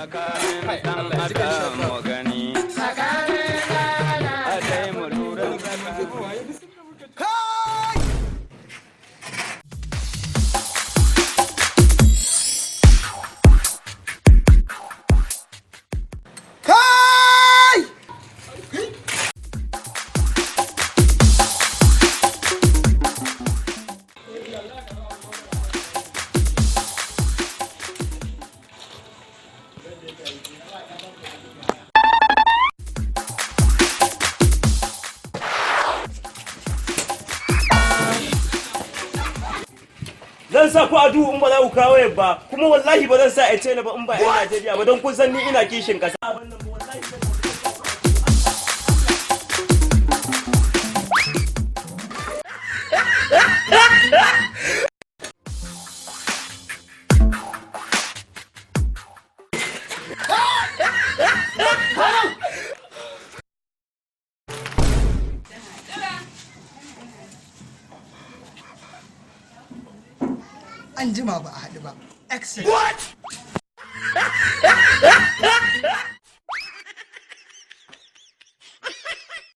tsakanin dan adam mu gani a dai mu lura zan sa ku a duhu in ba za ku kawo ba kuma wallahi ba zan sa a ce na ba in ba 'yan Najeriya ba don kun san ni ina kishin kasa. An jima ba a haɗu ba. Excellent. What?